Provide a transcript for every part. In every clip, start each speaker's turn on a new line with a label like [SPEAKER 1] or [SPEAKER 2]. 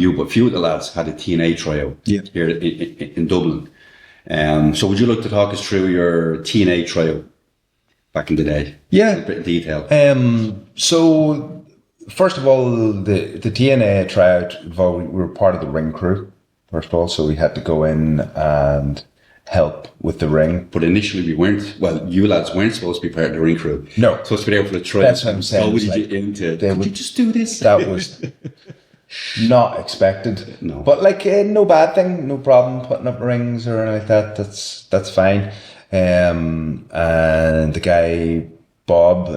[SPEAKER 1] you, but a few of the lads had a TNA tryout here in Dublin. So would you like to talk us through your TNA tryout back in the day?
[SPEAKER 2] Yeah.
[SPEAKER 1] A bit of detail.
[SPEAKER 2] So first of all, the TNA tryout, we were part of the ring crew, first of all, so we had to go in and help with the ring.
[SPEAKER 1] But initially we weren't, well, you lads weren't supposed to be part of the ring crew.
[SPEAKER 2] No.
[SPEAKER 1] Supposed to be there for the tryout.
[SPEAKER 2] That's what I'm saying.
[SPEAKER 1] Could you just do this?
[SPEAKER 2] That was not expected.
[SPEAKER 1] No.
[SPEAKER 2] But no bad thing, no problem putting up rings or anything like that. That's fine. And the guy, Bob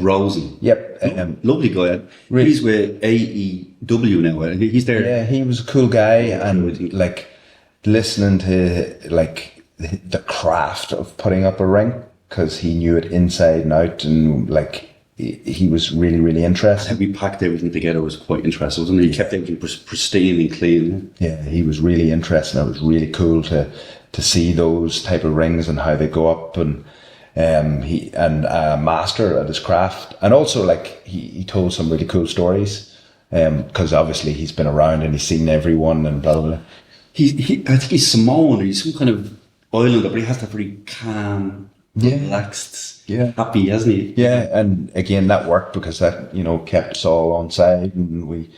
[SPEAKER 1] Rosen.
[SPEAKER 2] Yep.
[SPEAKER 1] Lovely guy. Really, he's with AEW now. He's there.
[SPEAKER 2] Yeah, he was a cool guy, and listening to the craft of putting up a ring, because he knew it inside and out, and he was really, really interested.
[SPEAKER 1] We packed everything together. It was quite interesting, wasn't it? He kept everything pristine and clean.
[SPEAKER 2] Yeah, he was really interested. It was really cool to see those type of rings and how they go up, and he a master at his craft, and also he told some really cool stories, because obviously he's been around and he's seen everyone and blah blah blah.
[SPEAKER 1] I think he's Samoan, or he's some kind of islander, but he has that very calm, relaxed, happy, hasn't he?
[SPEAKER 2] Yeah, and again that worked because that kept us all on side, and we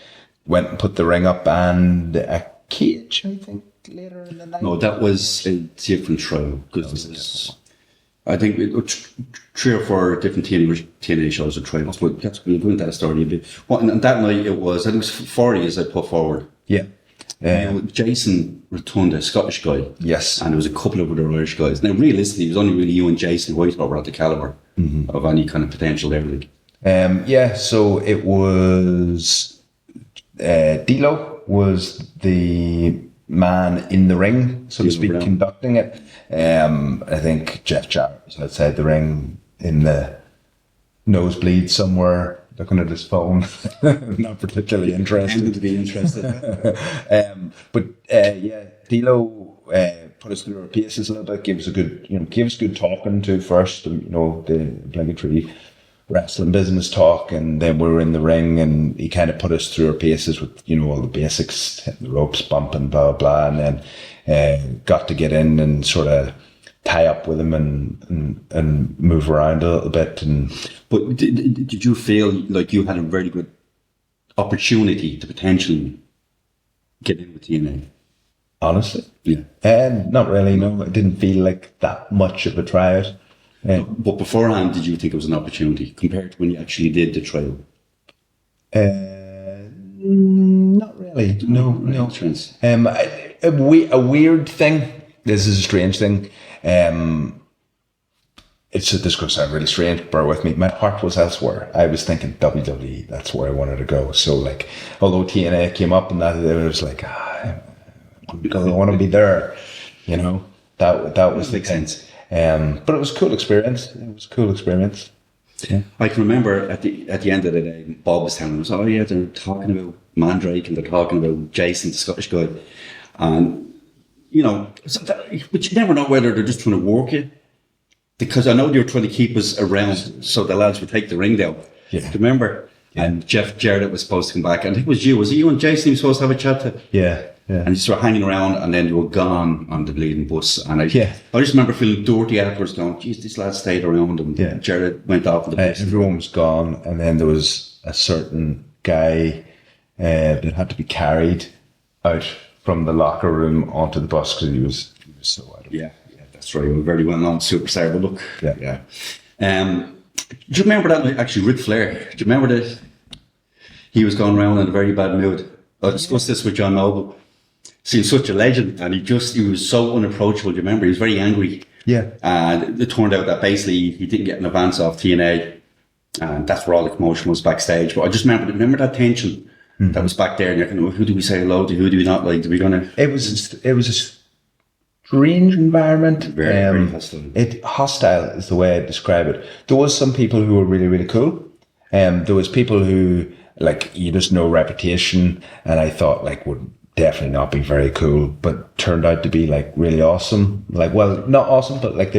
[SPEAKER 2] went and put the ring up and a cage, I think, later in the night.
[SPEAKER 1] No, that was a different trial, because I think 3 or 4 different TNA shows or trials, but that's going to go into that story a bit. And that night it was 40 as I put forward.
[SPEAKER 2] Yeah.
[SPEAKER 1] Jason Rotunda, Scottish guy.
[SPEAKER 2] Yes.
[SPEAKER 1] And there was a couple of other Irish guys. Now, realistically, it was only really you and Jason who I thought were at the calibre of any kind of potential there.
[SPEAKER 2] So it was D'Lo was the man in the ring, so to speak, conducting it. I think Jeff Jarrett was outside the ring in the nosebleed somewhere, looking at his phone, not particularly interested.
[SPEAKER 1] To be interested.
[SPEAKER 2] D'Lo put us through our paces a little bit, gave us good talking to first, the obligatory wrestling business talk, and then we were in the ring, and he kind of put us through our paces with all the basics, hitting the ropes, bumping, blah blah, and then got to get in and sort of tie up with him and move around a little bit.
[SPEAKER 1] But did you feel like you had a very good opportunity to potentially get in with TNA?
[SPEAKER 2] Honestly,
[SPEAKER 1] yeah,
[SPEAKER 2] not really. No, I didn't feel like that much of a tryout.
[SPEAKER 1] But beforehand, did you think it was an opportunity compared to when you actually did the trial?
[SPEAKER 2] Not really. No. A weird thing. This is a strange thing. This is going to sound really strange. Bear with me. My heart was elsewhere. I was thinking WWE. That's where I wanted to go. So, although TNA came up and that, it was I want to be there. That was the sense. But it was a cool experience. Yeah.
[SPEAKER 1] I can remember at the end of the day, Bob was telling us, they're talking about Mandrake and they're talking about Jason, the Scottish guy. And, but you never know whether they're just trying to work it. Because I know they were trying to keep us around so the lads would take the ring down. Yeah. Do you remember? Yeah. And Jarrett was supposed to come back. And I think it was you. Was it you and Jason you were supposed to have a chat to?
[SPEAKER 2] Yeah. Yeah.
[SPEAKER 1] And you sort of hanging around, and then you were gone on the bleeding bus. And I just remember feeling dirty afterwards, going, geez, this lad stayed around, and Jarrett went off on the bus.
[SPEAKER 2] Everyone was gone, and then there was a certain guy that had to be carried out from the locker room onto the bus because he was so out of it.
[SPEAKER 1] Yeah, that's right. He was a very well-known superstar, but look. Yeah. Do you remember that? Actually, Ric Flair. Do you remember that? He was going around in a very bad mood. I discussed this with John Noble. He's such a legend, and he was so unapproachable. Do you remember? He was very angry.
[SPEAKER 2] Yeah. And
[SPEAKER 1] it turned out that basically he didn't get an advance off TNA, and that's where all the commotion was backstage. But I just remember that tension that was back there, and you're kind of, who do we say hello to? Who do we not like? Do we gonna?
[SPEAKER 2] It was a strange environment.
[SPEAKER 1] Very hostile.
[SPEAKER 2] Hostile is the way I describe it. There was some people who were really, really cool. There was people who you just know reputation, and I thought would definitely not be very cool, but turned out to be really awesome. Not awesome, but they were